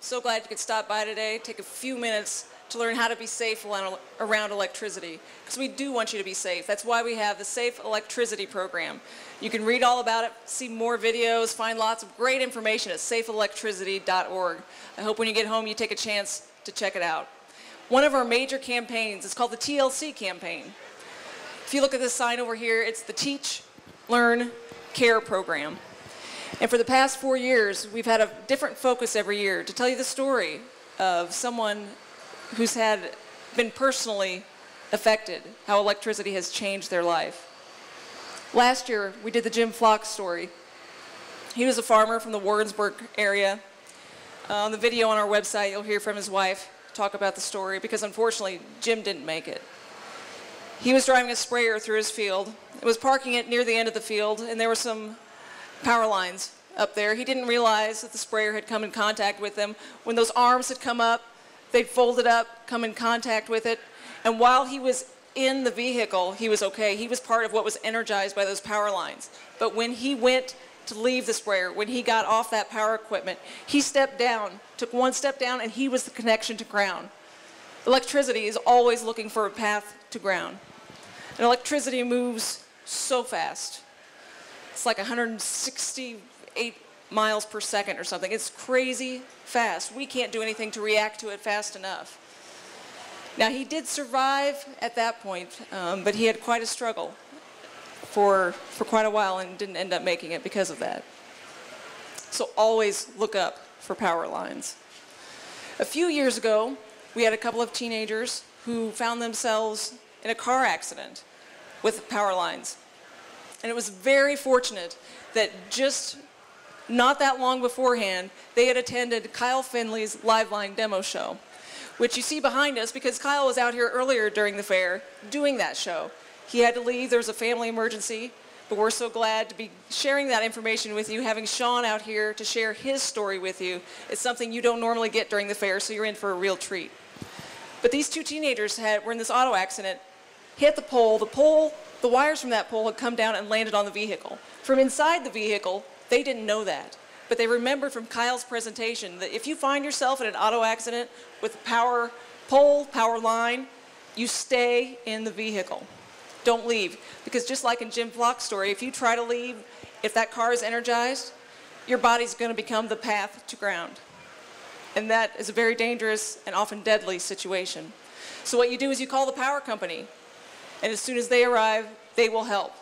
So glad you could stop by today, take a few minutes to learn how to be safe around electricity, because we do want you to be safe. That's why we have the Safe Electricity Program. You can read all about it, see more videos, find lots of great information at safeelectricity.org. I hope when you get home you take a chance to check it out. One of our major campaigns is called the TLC campaign. If you look at this sign over here, it's the Teach, Learn, Care program. And for the past 4 years, we've had a different focus every year to tell you the story of someone who's been personally affected, how electricity has changed their life. Last year, we did the Jim Flock story. He was a farmer from the Warrensburg area. On the video on our website, you'll hear from his wife talk about the story, because unfortunately, Jim didn't make it. He was driving a sprayer through his field. It was parking it near the end of the field, and there were some power lines up there. He didn't realize that the sprayer had come in contact with them. When those arms had come up, they'd folded up, come in contact with it, and while he was in the vehicle, he was okay. He was part of what was energized by those power lines. But when he went to leave the sprayer, when he got off that power equipment, he stepped down, took one step down, and he was the connection to ground. Electricity is always looking for a path to ground. And electricity moves so fast. It's like 168 miles per second or something. It's crazy fast. We can't do anything to react to it fast enough. Now, he did survive at that point, but he had quite a struggle for quite a while and didn't end up making it because of that. So always look up for power lines. A few years ago, we had a couple of teenagers who found themselves in a car accident with power lines. And it was very fortunate that just not that long beforehand, they had attended Kyle Finley's Live Line demo show, which you see behind us because Kyle was out here earlier during the fair doing that show. He had to leave. There was a family emergency, but we're so glad to be sharing that information with you, having Shawn out here to share his story with you. It's something you don't normally get during the fair, so you're in for a real treat. But these two teenagers were in this auto accident, hit the pole. The wires from that pole had come down and landed on the vehicle. From inside the vehicle, they didn't know that. But they remembered from Kyle's presentation that if you find yourself in an auto accident with a power pole, power line, you stay in the vehicle. Don't leave. Because just like in Jim Flock's story, if you try to leave, if that car is energized, your body's going to become the path to ground. And that is a very dangerous and often deadly situation. So what you do is you call the power company. And as soon as they arrive, they will help.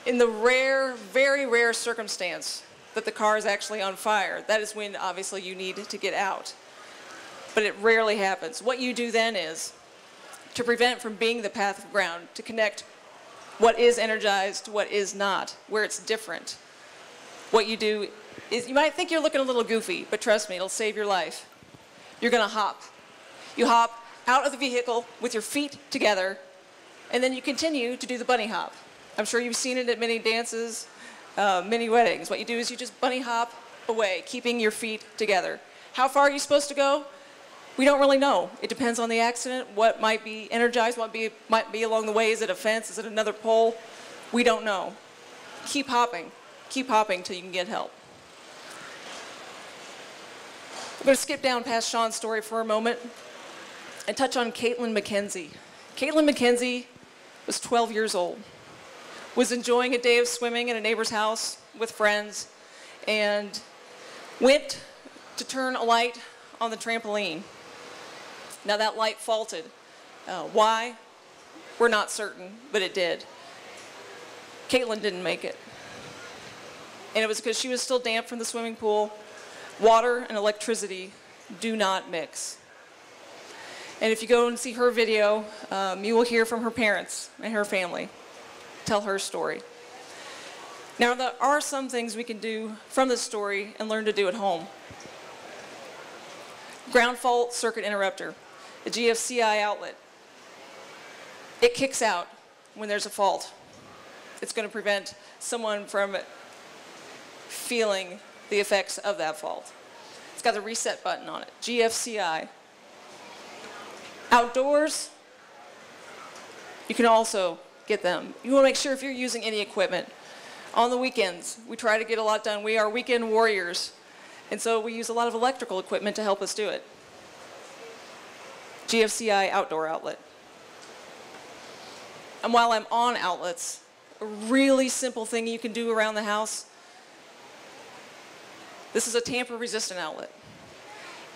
In the rare, very rare circumstance that the car is actually on fire, that is when obviously you need to get out. But it rarely happens. What you do then is to prevent from being the path of ground, to connect what is energized to what is not, where it's different. What you do is, you might think you're looking a little goofy, but trust me, it'll save your life. You're going to hop. You hop out of the vehicle with your feet together, and then you continue to do the bunny hop. I'm sure you've seen it at many dances, many weddings. What you do is you just bunny hop away, keeping your feet together. How far are you supposed to go? We don't really know. It depends on the accident, what might be energized, what might be along the way. Is it a fence? Is it another pole? We don't know. Keep hopping. Keep hopping till you can get help. I'm going to skip down past Shawn's story for a moment and touch on Caitlin McKenzie. Caitlin McKenzie was 12 years old, was enjoying a day of swimming in a neighbor's house with friends, and went to turn a light on the trampoline. Now that light faulted. Why? We're not certain, but it did. Caitlin didn't make it. And it was because she was still damp from the swimming pool. Water and electricity do not mix. And if you go and see her video, you will hear from her parents and her family tell her story. Now, there are some things we can do from this story and learn to do at home. Ground fault circuit interrupter, a GFCI outlet. It kicks out when there's a fault. It's going to prevent someone from feeling the effects of that fault. It's got the reset button on it, GFCI. Outdoors, you can also get them. You want to make sure if you're using any equipment. On the weekends, we try to get a lot done. We are weekend warriors. And so we use a lot of electrical equipment to help us do it. GFCI outdoor outlet. And while I'm on outlets, a really simple thing you can do around the house, this is a tamper-resistant outlet.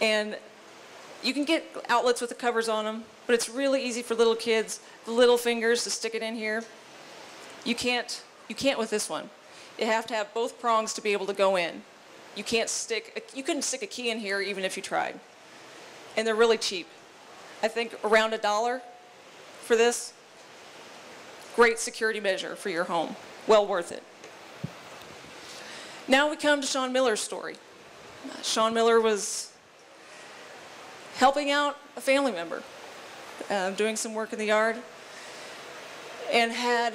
And you can get outlets with the covers on them, but it's really easy for little kids, the little fingers, to stick it in here. You can't with this one. You have to have both prongs to be able to go in. You couldn't stick a key in here even if you tried. And they're really cheap. I think around $1 for this. Great security measure for your home. Well worth it. Now we come to Shawn Miller's story. Shawn Miller was helping out a family member, doing some work in the yard, and had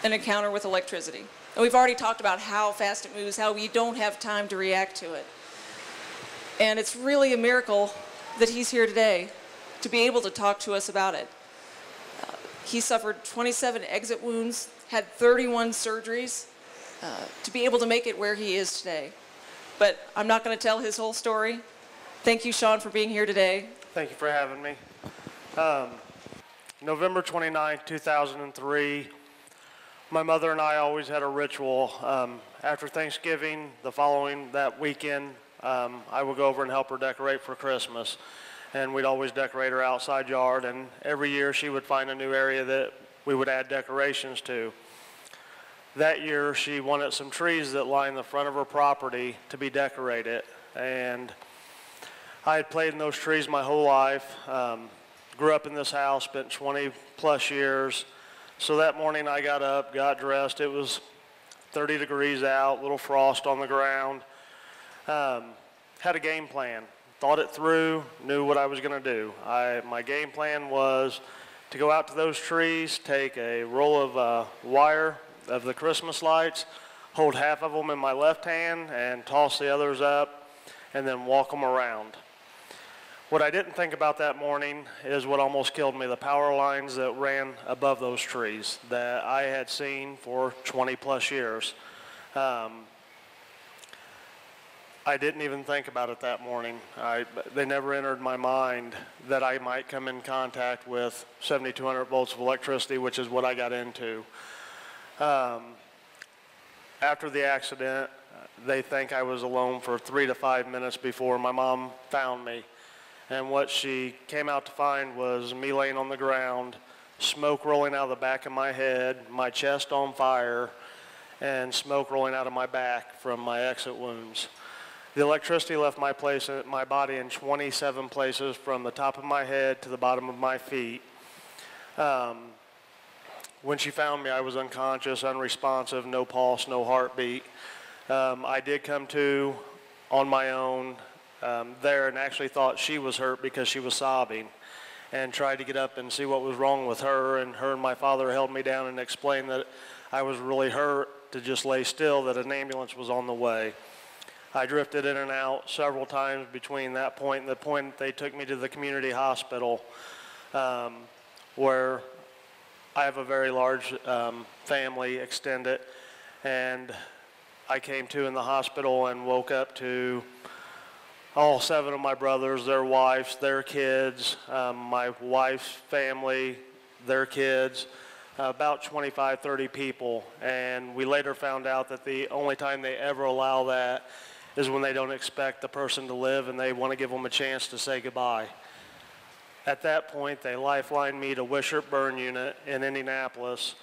an encounter with electricity. And we've already talked about how fast it moves, how we don't have time to react to it. And it's really a miracle that he's here today to be able to talk to us about it. He suffered 27 exit wounds, had 31 surgeries, to be able to make it where he is today. But I'm not going to tell his whole story. Thank you, Shawn, for being here today. Thank you for having me. November 29, 2003, my mother and I always had a ritual. After Thanksgiving, that weekend, I would go over and help her decorate for Christmas. And we'd always decorate her outside yard, and every year she would find a new area that we would add decorations to. That year, she wanted some trees that line the front of her property to be decorated. And I had played in those trees my whole life. Grew up in this house, spent 20 plus years. So that morning I got up, got dressed. It was 30 degrees out, little frost on the ground. Had a game plan, thought it through, knew what I was gonna do. My game plan was to go out to those trees, take a roll of wire of the Christmas lights, hold half of them in my left hand and toss the others up, and then walk them around. What I didn't think about that morning is what almost killed me, the power lines that ran above those trees that I had seen for 20 plus years. I didn't even think about it that morning. They never entered my mind that I might come in contact with 7,200 volts of electricity, which is what I got into. After the accident, they think I was alone for 3 to 5 minutes before my mom found me. And what she came out to find was me laying on the ground, smoke rolling out of the back of my head, my chest on fire, and smoke rolling out of my back from my exit wounds. The electricity left my body in 27 places from the top of my head to the bottom of my feet. When she found me, I was unconscious, unresponsive, no pulse, no heartbeat. I did come to on my own there and actually thought she was hurt because she was sobbing, and tried to get up and see what was wrong with her. And her and my father held me down and explained that I was really hurt, to just lay still, that an ambulance was on the way. I drifted in and out several times between that point and the point they took me to the community hospital, where I have a very large family, extended, and I came to in the hospital and woke up to all 7 of my brothers, their wives, their kids, my wife's family, their kids, about 25, 30 people. And we later found out that the only time they ever allow that is when they don't expect the person to live and they want to give them a chance to say goodbye. At that point, they lifelined me to Wishart Burn Unit in Indianapolis,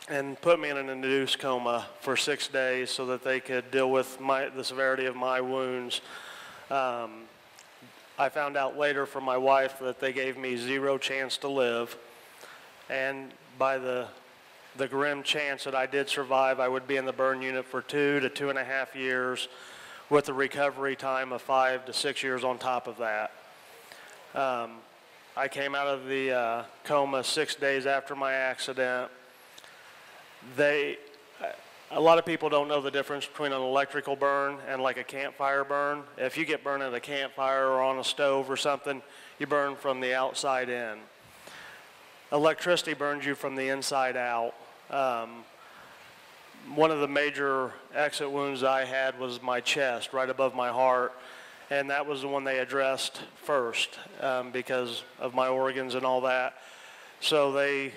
and put me in an induced coma for 6 days so that they could deal with the severity of my wounds. I found out later from my wife that they gave me 0 chance to live, and by the grim chance that I did survive, I would be in the burn unit for 2 to 2.5 years, with a recovery time of 5 to 6 years on top of that. I came out of the coma 6 days after my accident. A lot of people don't know the difference between an electrical burn and like a campfire burn. If you get burned at a campfire or on a stove or something, you burn from the outside in. Electricity burns you from the inside out. one of the major exit wounds I had was my chest, right above my heart, and that was the one they addressed first because of my organs and all that. So they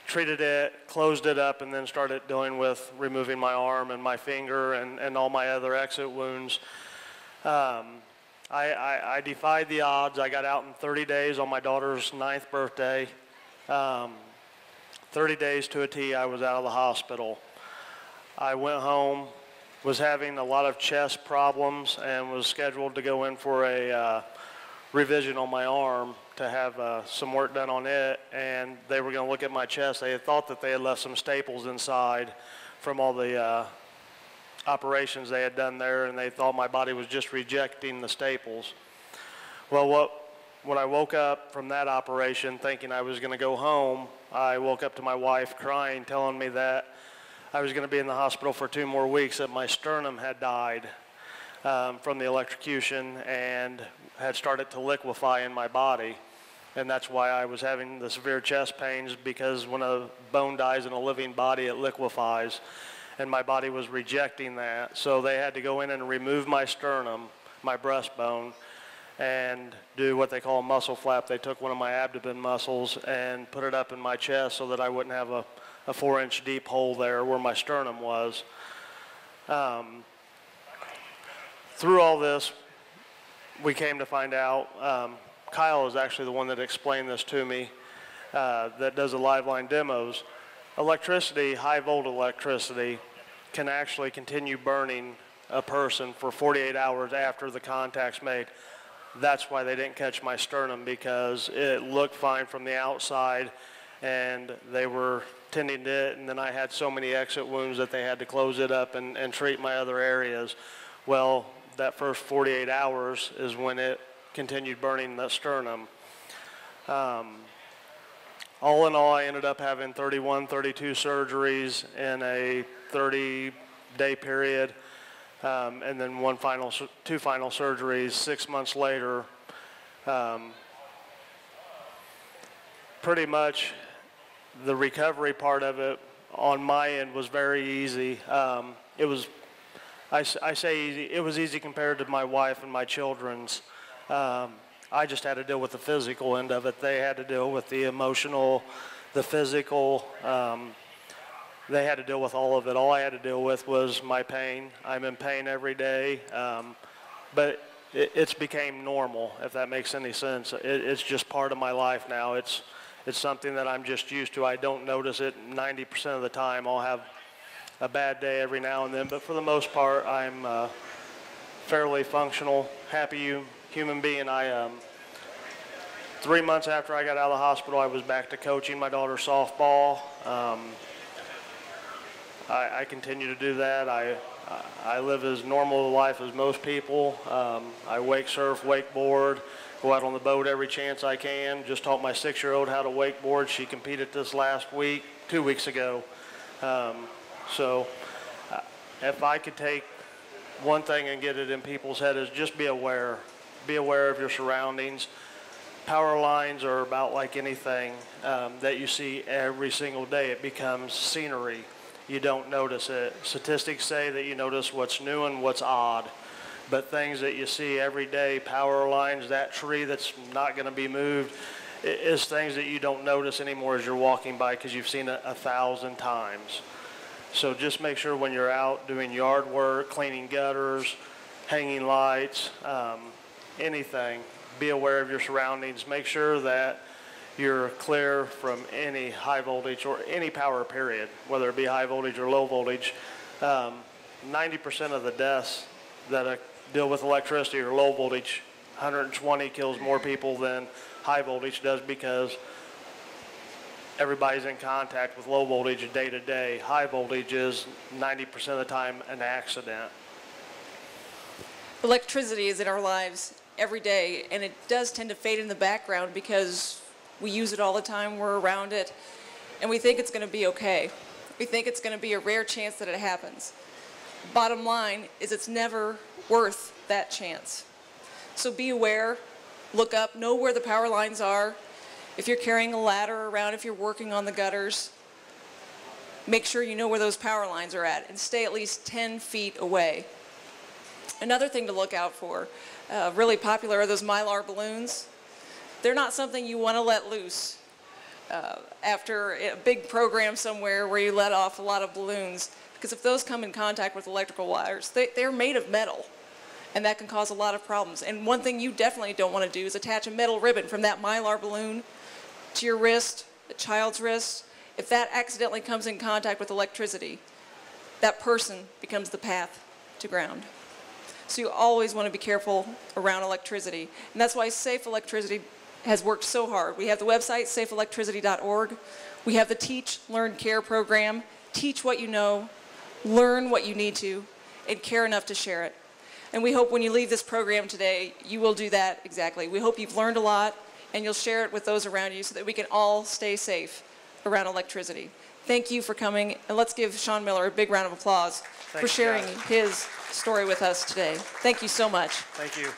treated it, closed it up, and then started dealing with removing my arm and my finger and all my other exit wounds. I defied the odds. I got out in 30 days on my daughter's 9th birthday. 30 days to a T, I was out of the hospital. I went home, was having a lot of chest problems, and was scheduled to go in for a revision on my arm to have some work done on it, and they were going to look at my chest. They had thought that they had left some staples inside from all the operations they had done there, and they thought my body was just rejecting the staples. Well, when I woke up from that operation thinking I was going to go home, I woke up to my wife crying, telling me that I was going to be in the hospital for 2 more weeks, that my sternum had died from the electrocution and had started to liquefy in my body. And that's why I was having the severe chest pains, because when a bone dies in a living body, it liquefies. And my body was rejecting that. So they had to go in and remove my sternum, my breastbone, and do what they call a muscle flap. They took one of my abdomen muscles and put it up in my chest so that I wouldn't have a 4-inch deep hole there where my sternum was. Through all this, we came to find out, Kyle is actually the one that explained this to me, that does the live line demos. Electricity, high voltage electricity, can actually continue burning a person for 48 hours after the contact's made. That's why they didn't catch my sternum, because it looked fine from the outside and they were tending to it, and then I had so many exit wounds that they had to close it up and treat my other areas. Well, that first 48 hours is when it continued burning the sternum. All in all, I ended up having 32 surgeries in a 30-day period, and then 2 final surgeries 6 months later. Pretty much the recovery part of it on my end was very easy. It was, I say easy, it was easy compared to my wife and my children's. I just had to deal with the physical end of it. They had to deal with the emotional, the physical. They had to deal with all of it. All I had to deal with was my pain. I'm in pain every day, but it's became normal, if that makes any sense. It's just part of my life now. It's something that I'm just used to. I don't notice it 90% of the time. I'll have a bad day every now and then, but for the most part, I'm fairly functional, happy human being. 3 months after I got out of the hospital, I was back to coaching my daughter's softball. I continue to do that. I live as normal a life as most people. I wake surf, wakeboard, go out on the boat every chance I can. Just taught my 6-year-old how to wakeboard. She competed this last week, 2 weeks ago. So if I could take one thing and get it in people's head, is just be aware. Be aware of your surroundings. Power lines are about like anything that you see every single day. It becomes scenery. You don't notice it. Statistics say that you notice what's new and what's odd. But things that you see every day, power lines, that tree that's not going to be moved, is things that you don't notice anymore as you're walking by because you've seen it 1,000 times. So just make sure when you're out doing yard work, cleaning gutters, hanging lights, anything, be aware of your surroundings. Make sure that you're clear from any high voltage or any power period, whether it be high voltage or low voltage. 90% of the deaths that deal with electricity or low voltage, 120 kills more people than high voltage does, because everybody's in contact with low voltage day to day. High voltage is 90% of the time an accident. Electricity is in our lives every day, and it does tend to fade in the background because we use it all the time, we're around it, and we think it's going to be okay. We think it's going to be a rare chance that it happens. Bottom line is it's never worth that chance. So be aware, look up, know where the power lines are. If you're carrying a ladder around, if you're working on the gutters, make sure you know where those power lines are at and stay at least 10 feet away. Another thing to look out for, really popular, are those Mylar balloons. They're not something you want to let loose after a big program somewhere where you let off a lot of balloons, because if those come in contact with electrical wires, they're made of metal, and that can cause a lot of problems. And one thing you definitely don't want to do is attach a metal ribbon from that Mylar balloon to your wrist, a child's wrist. If that accidentally comes in contact with electricity, that person becomes the path to ground. So you always want to be careful around electricity. And that's why Safe Electricity has worked so hard. We have the website, safeelectricity.org. We have the Teach, Learn, Care program. Teach what you know, learn what you need to, and care enough to share it. And we hope when you leave this program today, you will do that exactly. We hope you've learned a lot, and you'll share it with those around you so that we can all stay safe around electricity. Thank you for coming, and let's give Shawn Miller a big round of applause for sharing his story with us today. Thank you so much. Thank you.